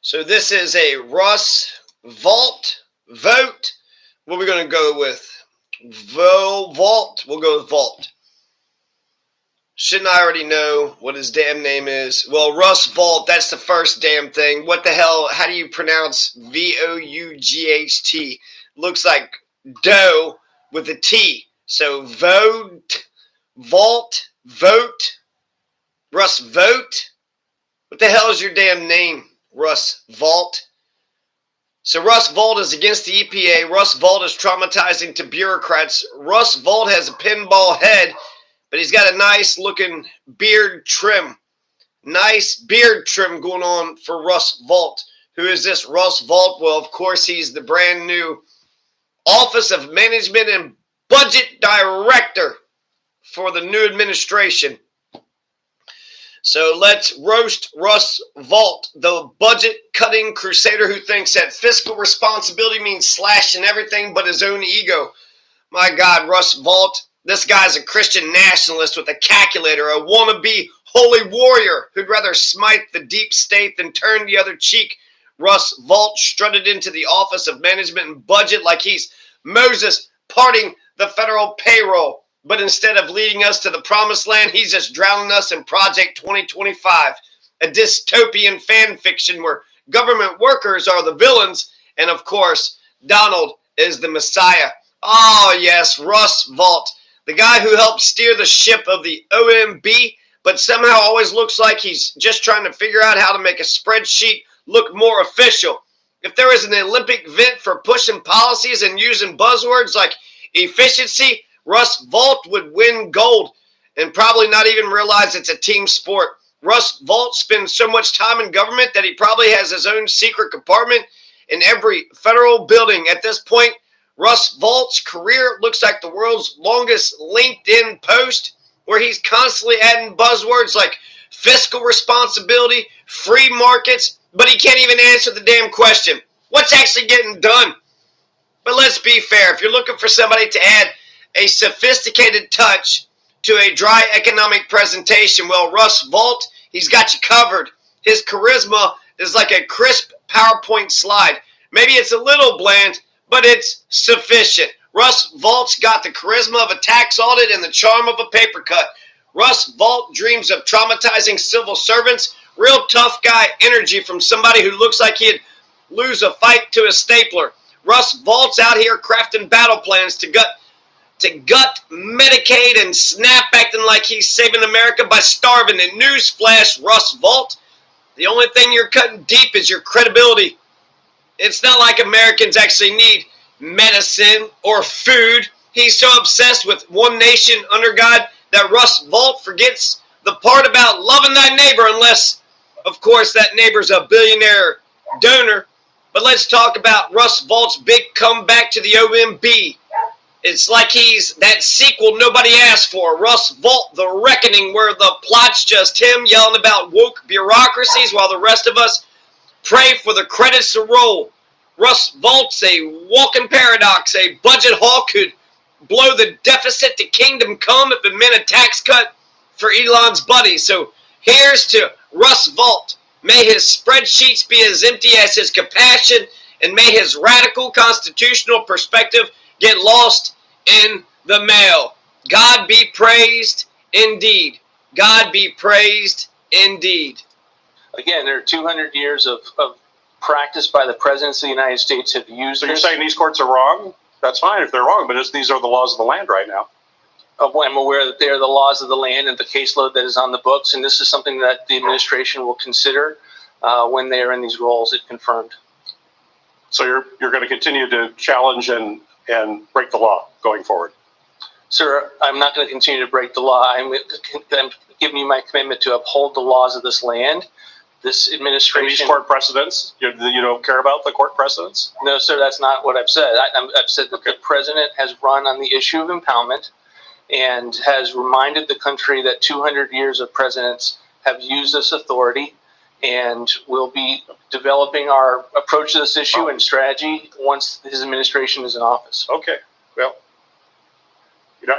So this is a Russ Vought vote. What are we going to go with? Vought. We'll go with Vought. Shouldn't I already know what his damn name is? Well, Russ Vought, that's the first damn thing. What the hell? How do you pronounce Vought? Looks like dough with a T. So vote, Vought, vote, Russ Vote. What the hell is your damn name, Russ Vought? So Russ Vought is against the EPA. Russ Vought is traumatizing to bureaucrats. Russ Vought has a pinball head, but he's got a nice looking beard trim. Nice beard trim going on for Russ Vought. Who is this Russ Vought? Well, of course, he's the brand new Office of Management and Budget Director for the new administration. So let's roast Russ Vought, the budget-cutting crusader who thinks that fiscal responsibility means slashing everything but his own ego. My God, Russ Vought, this guy's a Christian nationalist with a calculator, a wannabe holy warrior who'd rather smite the deep state than turn the other cheek. Russ Vought strutted into the Office of Management and Budget like he's Moses parting the federal payroll. But instead of leading us to the promised land, he's just drowning us in Project 2025, a dystopian fan fiction where government workers are the villains, and of course, Donald is the Messiah. Oh yes, Russ Vought, the guy who helped steer the ship of the OMB, but somehow always looks like he's just trying to figure out how to make a spreadsheet look more official. If there was an Olympic vent for pushing policies and using buzzwords like efficiency, Russ Vought would win gold and probably not even realize it's a team sport. Russ Vought spends so much time in government that he probably has his own secret compartment in every federal building. At this point, Russ Vaught's career looks like the world's longest LinkedIn post, where he's constantly adding buzzwords like fiscal responsibility, free markets, but he can't even answer the damn question. What's actually getting done? But let's be fair. If you're looking for somebody to add a sophisticated touch to a dry economic presentation, well, Russ Vought, he's got you covered. His charisma is like a crisp PowerPoint slide. Maybe it's a little bland, but it's sufficient. Russ Vaught's got the charisma of a tax audit and the charm of a paper cut. Russ Vought dreams of traumatizing civil servants. Real tough guy energy from somebody who looks like he'd lose a fight to a stapler. Russ Vaught's out here crafting battle plans to gut Medicaid and SNAP, acting like he's saving America by starving. And newsflash, Russ Vought, the only thing you're cutting deep is your credibility. It's not like Americans actually need medicine or food. He's so obsessed with one nation under God that Russ Vought forgets the part about loving thy neighbor, unless, of course, that neighbor's a billionaire donor. But let's talk about Russ Vaught's big comeback to the OMB. It's like he's that sequel nobody asked for, Russ Vought, The Reckoning, where the plot's just him yelling about woke bureaucracies while the rest of us pray for the credits to roll. Russ Vaught's a walking paradox, a budget hawk who'd blow the deficit to kingdom come if it meant a tax cut for Elon's buddy. So here's to Russ Vought. May his spreadsheets be as empty as his compassion, and may his radical constitutional perspective get lost in the mail. God be praised indeed. God be praised indeed. Again, there are 200 years of practice by the presidents of the United States have used. So you're saying these courts are wrong? That's fine if they're wrong, but these are the laws of the land right now. I'm aware that they are the laws of the land and the caseload that is on the books, and this is something that the administration will consider when they are in these roles, if confirmed. So you're going to continue to challenge and break the law going forward? Sir, I'm not going to continue to break the law. I'm giving you my commitment to uphold the laws of this land. This administration... And these court precedents? You don't care about the court precedents? No, sir, that's not what I've said. I've said that the president has run on the issue of impoundment and has reminded the country that 200 years of presidents have used this authority, and we'll be developing our approach to this issue and strategy once his administration is in office. Okay. Well,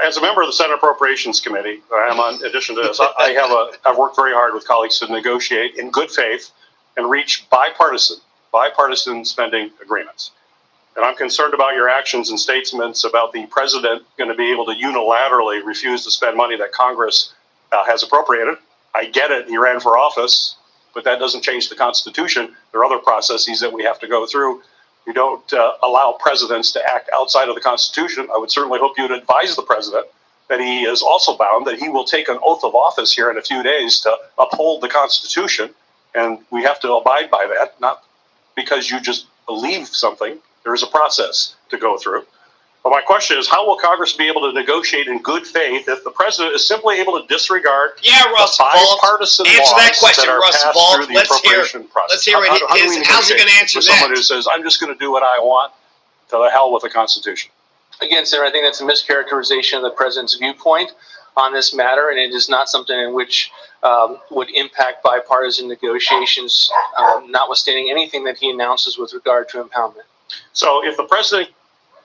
as a member of the Senate Appropriations Committee, in addition to this, I've worked very hard with colleagues to negotiate in good faith and reach bipartisan spending agreements. And I'm concerned about your actions and statements about the president going to be able to unilaterally refuse to spend money that Congress has appropriated. I get it, he ran for office, but that doesn't change the Constitution. There are other processes that we have to go through. You don't allow presidents to act outside of the Constitution. I would certainly hope you would advise the president that he is also bound, that he will take an oath of office here in a few days to uphold the Constitution. And we have to abide by that, not because you just believe something. There is a process to go through. But my question is, how will Congress be able to negotiate in good faith if the president is simply able to disregard Russ the Vought. bipartisan Answer laws that question, that are Russ passed Vought. through the Let's hear. appropriation process? Let's hear How do we how's he going to negotiate answer with someone that? who says, I'm just going to do what I want, to the hell with the Constitution? Again, sir, I think that's a mischaracterization of the president's viewpoint on this matter, and it is not something in which would impact bipartisan negotiations, notwithstanding anything that he announces with regard to impoundment. So if the president...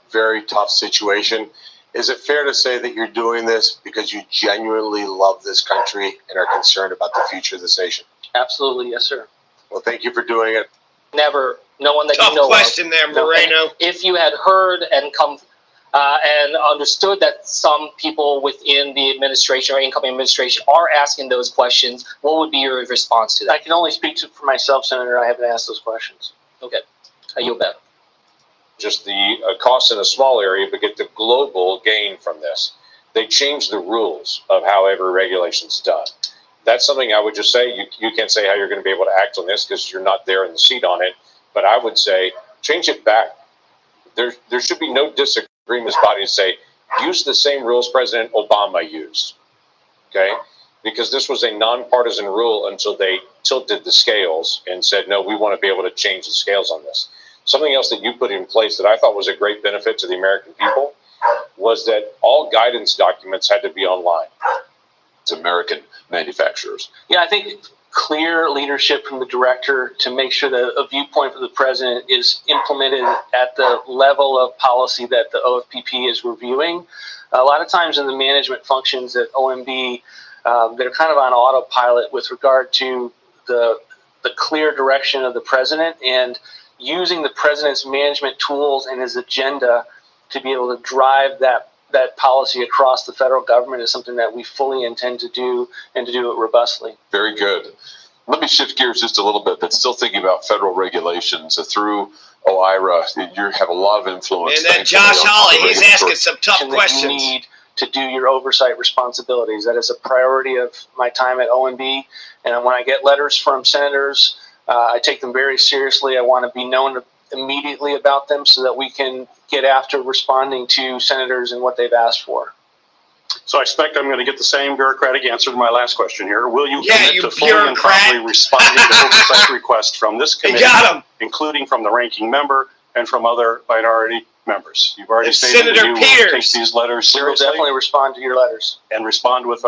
Very tough situation. Is it fair to say that you're doing this because you genuinely love this country and are concerned about the future of this nation? Absolutely, yes, sir. Well, thank you for doing it. Never, no one that Tough you know question there, Moreno. If you had heard and come and understood that some people within the administration or incoming administration are asking those questions, what would be your response to that? I can only speak for myself, Senator. I haven't asked those questions. Okay, I yield back. Just the cost in a small area, but get the global gain from this. They changed the rules of how every regulation is done. That's something I would just say. You can't say how you're going to be able to act on this because you're not there in the seat on it. But I would say change it back. There should be no disagreement in this body to say use the same rules President Obama used. Okay, because this was a nonpartisan rule until they tilted the scales and said, no, we want to be able to change the scales on this. Something else that you put in place that I thought was a great benefit to the American people was that all guidance documents had to be online. It's American manufacturers. Yeah, I think clear leadership from the director to make sure that a viewpoint from the president is implemented at the level of policy that the OFPP is reviewing. A lot of times in the management functions at OMB, they're kind of on autopilot with regard to the clear direction of the president and using the president's management tools and his agenda to be able to drive that policy across the federal government is something that we fully intend to do and to do it robustly. Very good. Let me shift gears just a little bit, but still thinking about federal regulations through OIRA. You have a lot of influence. And that Josh Hawley, he's asking some tough And questions. that you need to do your oversight responsibilities. That is a priority of my time at OMB. And when I get letters from senators, I take them very seriously. I want to be known immediately about them so that we can get after responding to senators and what they've asked for. So I expect I'm going to get the same bureaucratic answer to my last question here. Will you commit you to fully and bureaucrat. promptly responding to oversight requests from this You committee, got him. including from the ranking member and from other minority members? You've already And stated Senator that you will Pierce. take these letters We'll seriously definitely respond to your letters. and respond with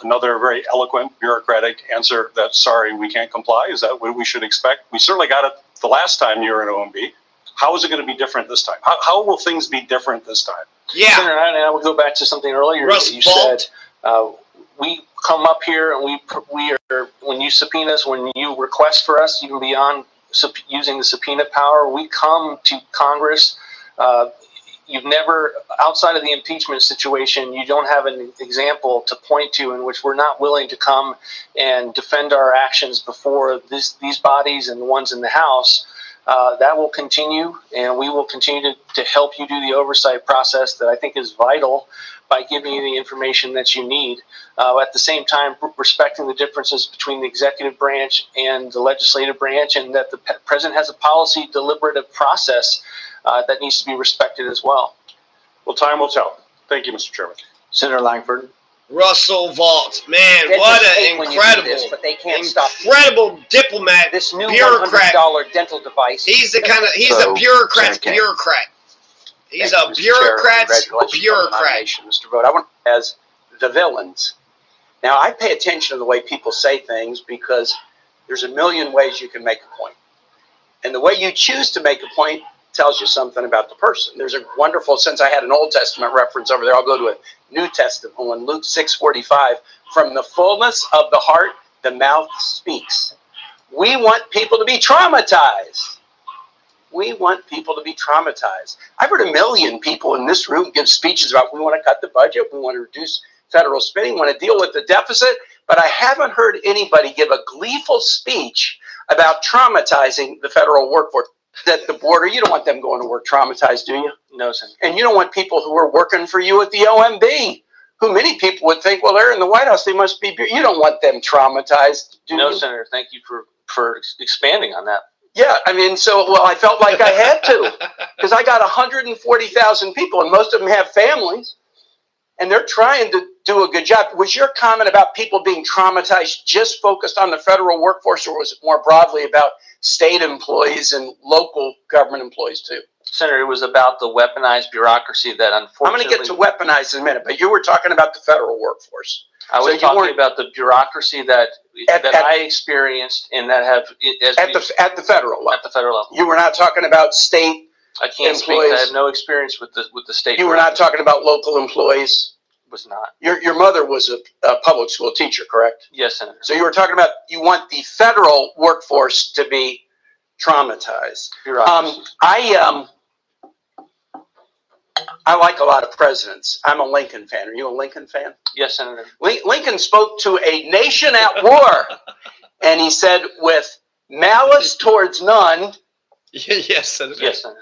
another very eloquent bureaucratic answer that, sorry, we can't comply. Is that what we should expect? We certainly got it the last time you were in OMB. How is it going to be different this time? How will things be different this time? Yeah. Senator, and I will go back to something earlier Russ that you Vought. said. We come up here and we are, when you subpoena us, when you request for us, even beyond using the subpoena power, we come to Congress. You've never, outside of the impeachment situation, you don't have an example to point to in which we're not willing to come and defend our actions before these bodies and the ones in the House. That will continue, and we will continue to help you do the oversight process that I think is vital by giving you the information that you need. At the same time, respecting the differences between the executive branch and the legislative branch, and that the president has a policy deliberative process that needs to be respected as well. Well, time will tell. Thank you, Mr. Chairman. Senator Langford. Russell Vought, man, Dentists what hate an when you do incredible, this, but they can't stop incredible diplomat, this new bureaucrat. $100 dental device. He's a So, bureaucrat's Senator King. bureaucrat. He's Thank a you, Mr. Chair. bureaucrat's Congratulations on the bureaucrat. nomination, Mr. Vought. I want as the villains. Now, I pay attention to the way people say things because there's a million ways you can make a point. And the way you choose to make a point tells you something about the person. There's a wonderful, since I had an Old Testament reference over there, I'll go to a New Testament one, Luke 6:45. From the fullness of the heart, the mouth speaks. We want people to be traumatized. We want people to be traumatized. I've heard a million people in this room give speeches about we want to cut the budget, we want to reduce federal spending, we want to deal with the deficit, but I haven't heard anybody give a gleeful speech about traumatizing the federal workforce. That the border, you don't want them going to work traumatized, do you? No, Senator. And you don't want people who are working for you at the OMB, who many people would think, well, they're in the White House, they must be. You don't want them traumatized, do No, you? Senator. Thank you for expanding on that. Yeah, I mean, I felt like I had to, because I got 140,000 people, and most of them have families, and they're trying to do a good job. Was your comment about people being traumatized just focused on the federal workforce, or was it more broadly about state employees and local government employees too? Senator, it was about the weaponized bureaucracy that unfortunately... I'm going to get to weaponized in a minute, but you were talking about the federal workforce. I was talking about the bureaucracy that I experienced and that have... At the federal level. At the federal level. You were not talking about state I can't speak. I have no experience with the state. You were not talking about local employees? Was not. Your mother was a public school teacher, correct? Yes, Senator. So you were talking about you want the federal workforce to be traumatized. I like a lot of presidents. I'm a Lincoln fan. Are you a Lincoln fan? Yes, Senator. Lincoln spoke to a nation at war, and he said, with malice towards none. Yes, Senator. Yes, Senator.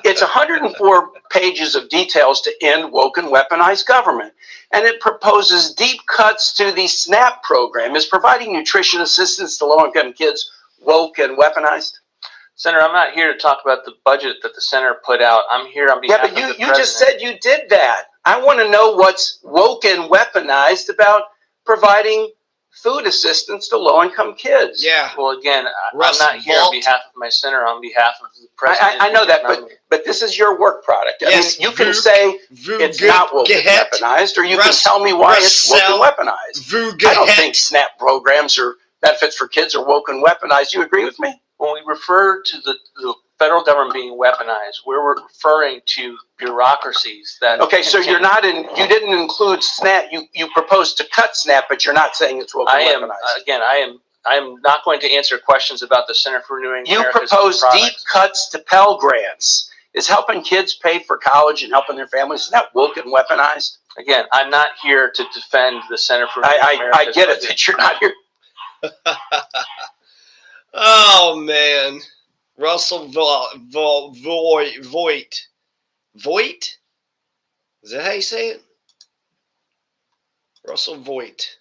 It's 104 pages of details to end woke and weaponized government. And it proposes deep cuts to the SNAP program. Is providing nutrition assistance to low-income kids woke and weaponized? Senator, I'm not here to talk about the budget that the Senator put out. I'm here on behalf of the President. Yeah, but you just said you did that. I want to know what's woke and weaponized about providing food assistance to low-income kids. Yeah. Well, again, Russ, I'm not here Vought. on behalf of my Senator, on behalf of the President. I know that, but this is your work product. Yes, I mean, you can say it's not woke and weaponized, or you can tell me why it's woke and weaponized. I don't think SNAP programs or benefits for kids are woke and weaponized. You agree with me? When we refer to the federal government being weaponized, we're referring to bureaucracies that... Okay, so you didn't include SNAP. You proposed to cut SNAP, but you're not saying it's woke and weaponized. Again, I am not going to answer questions about the Center for Renewing America's You proposed deep cuts to Pell Grants. Is helping kids pay for college and helping their families, is that woke and weaponized? Again, I'm not here to defend the Center for Renewing America's I get it that you're not here. Oh, man. Russell Vought. Voigt? Is that how you say it? Russell Vought.